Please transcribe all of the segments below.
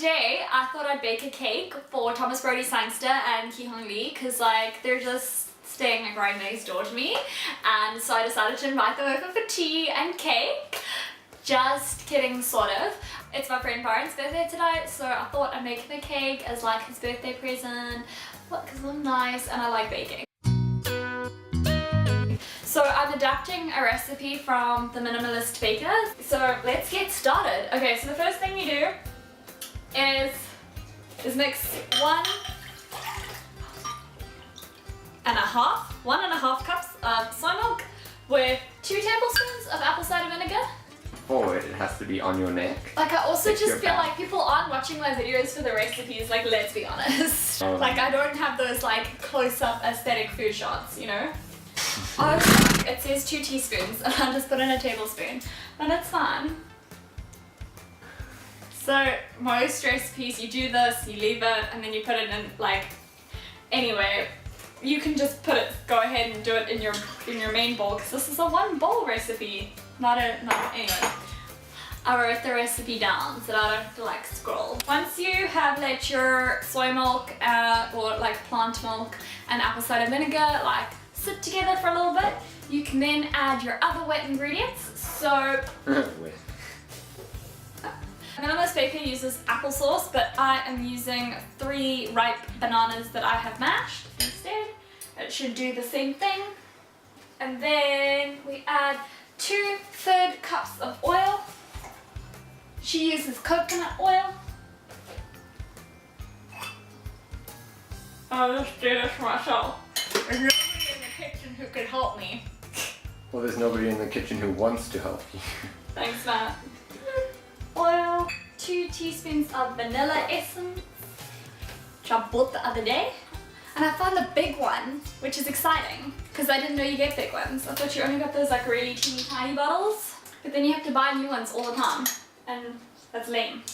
today I thought I'd bake a cake for Thomas Brody Sangster and Ki Hong Lee because like they're just staying like right next door to me, and so I decided to invite them over for tea and cake. Just kidding, sort of. It's my friend Byron's birthday today, so I thought I'd make him a cake as like his birthday present. What? Because I'm nice and I like baking. So I'm adapting a recipe from the Minimalist Baker. So let's get started. Okay, so the first thing you do is mix 1.5 cups of soy milk with 2 tablespoons of apple cider vinegar. Forward, it has to be on your neck. Like I also just feel like people aren't watching my videos for the recipes, like let's be honest. Like I don't have those like close-up aesthetic food shots, you know? Oh, it says 2 teaspoons and I just put in a tablespoon, but it's fine. So most recipes you do this, you leave it, and then you put it in like, anyway, you can just go ahead and do it in your main bowl because this is a 1 bowl recipe, anyway. I wrote the recipe down so that I don't have to like scroll. Once you have let your soy milk or like plant milk and apple cider vinegar like sit together for a little bit, you can then add your other wet ingredients. So Minimalist Baker uses applesauce, but I am using 3 ripe bananas that I have mashed instead. It should do the same thing. And then we add 2/3 cups of oil. She uses coconut oil. I'll just do this myself. There's nobody in the kitchen who could help me. Well, there's nobody in the kitchen who wants to help you. Thanks, Matt. Oil, 2 teaspoons of vanilla essence, which I bought the other day. And I found a big one, which is exciting, because I didn't know you get big ones. I thought you only got those like really teeny tiny bottles, but then you have to buy new ones all the time, and that's lame.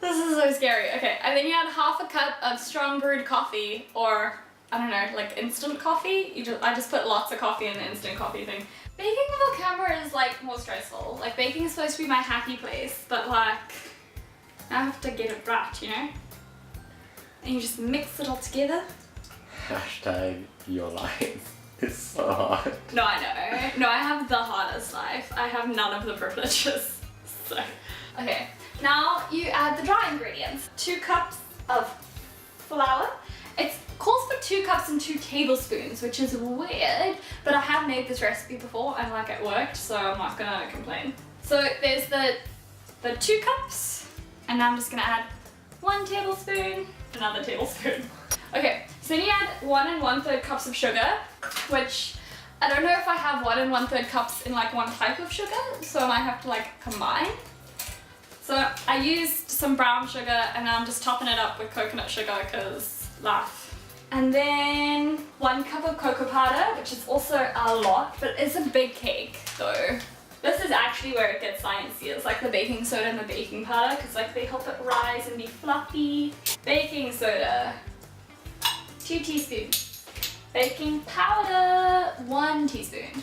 This is so scary. Okay, and then you add 1/2 cup of strong brewed coffee, or I don't know, like instant coffee. I just put lots of coffee in the instant coffee thing. Baking with a camera is like more stressful. Like baking is supposed to be my happy place, but like I have to get it right, you know? And you just mix it all together. Hashtag your life is so hard. No, I know. No, I have the hardest life. I have none of the privileges. So, okay. Now you add the dry ingredients. 2 cups of flour. It calls for 2 cups and 2 tablespoons, which is weird, but I have made this recipe before and like it worked, so I'm not gonna complain. So there's the 2 cups, and now I'm just gonna add 1 tablespoon, another tablespoon. Okay, so then you add 1 1/3 cups of sugar, which I don't know if I have 1 1/3 cups in like one type of sugar, so I might have to like combine. So I used some brown sugar and now I'm just topping it up with coconut sugar because life. And then 1 cup of cocoa powder, which is also a lot, but it's a big cake though. This is actually where it gets sciencey. It's like the baking soda and the baking powder because like they help it rise and be fluffy. Baking soda, 2 teaspoons. Baking powder, 1 teaspoon.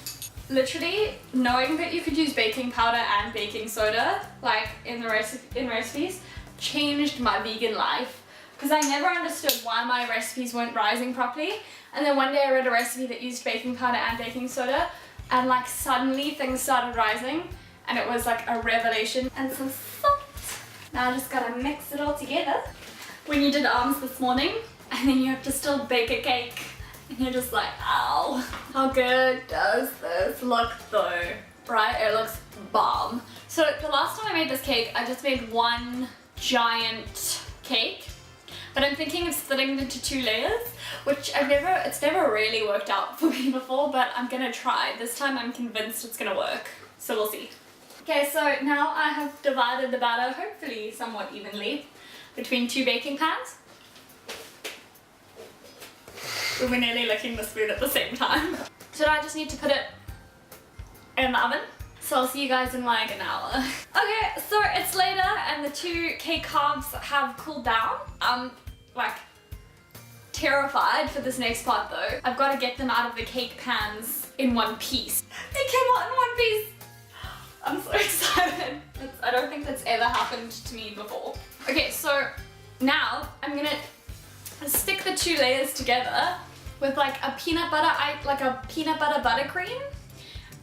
Literally, knowing that you could use baking powder and baking soda, like in recipes, changed my vegan life. Because I never understood why my recipes weren't rising properly. And then one day I read a recipe that used baking powder and baking soda, and like suddenly things started rising, and it was like a revelation. And some salt. Now I just gotta mix it all together. When you did arms this morning, and then you have to still bake a cake. And you're just like, ow. How good does this look though? Right? It looks bomb. So the last time I made this cake, I just made 1 giant cake. But I'm thinking of splitting it into 2 layers, which it's never really worked out for me before, but I'm gonna try. This time I'm convinced it's gonna work. So we'll see. Okay, so now I have divided the batter, hopefully somewhat evenly, between 2 baking pans. We were nearly licking the spoon at the same time. So now I just need to put it in the oven. So I'll see you guys in like an hour. Okay, so it's later and the 2 cake halves have cooled down. I'm like terrified for this next part though. I've got to get them out of the cake pans in one piece. They came out in one piece. I'm so excited. I don't think that's ever happened to me before. Okay, so now I'm gonna stick the 2 layers together with like a peanut butter buttercream,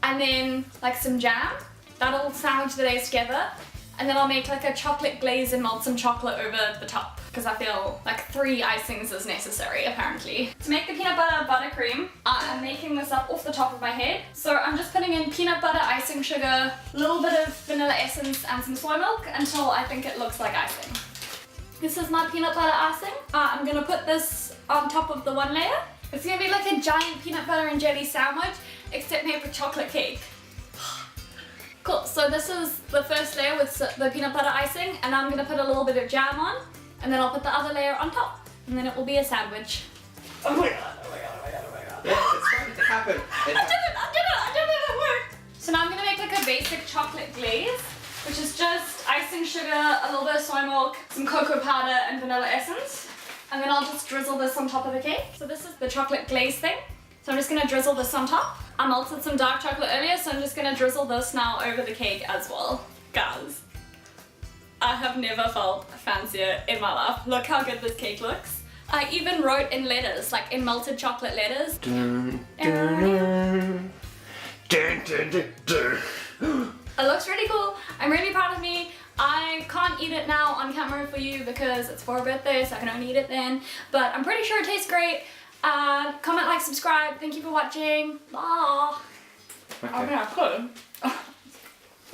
and then like some jam. That'll sandwich the layers together, and then I'll make like a chocolate glaze and melt some chocolate over the top, because I feel like 3 icings is necessary apparently. To make the peanut butter buttercream, I'm making this up off the top of my head. So I'm just putting in peanut butter, icing sugar, a little bit of vanilla essence and some soy milk until I think it looks like icing. This is my peanut butter icing. I'm gonna put this on top of the 1 layer. It's gonna be like a giant peanut butter and jelly sandwich, except made with chocolate cake. Cool, so this is the first layer with the peanut butter icing, and I'm gonna put a little bit of jam on, and then I'll put the other layer on top, and then it will be a sandwich. Oh my god, oh my god, oh my god, oh my god. Yeah, it's starting to happen. I did it, it worked. So now I'm gonna make like a basic chocolate glaze, which is just icing sugar, a little bit of soy milk, some cocoa powder, and vanilla essence. And then I'll just drizzle this on top of the cake. So this is the chocolate glaze thing. So I'm just gonna drizzle this on top. I melted some dark chocolate earlier, so I'm just gonna drizzle this now over the cake as well. Guys, I have never felt fancier in my life. Look how good this cake looks. I even wrote in letters, like in melted chocolate letters. It looks really cool. I'm really proud of me. I can't eat it now on camera for you because it's for a birthday, so I can only eat it then. But I'm pretty sure it tastes great. Comment, like, subscribe. Thank you for watching. Bye. Okay. I'm gonna put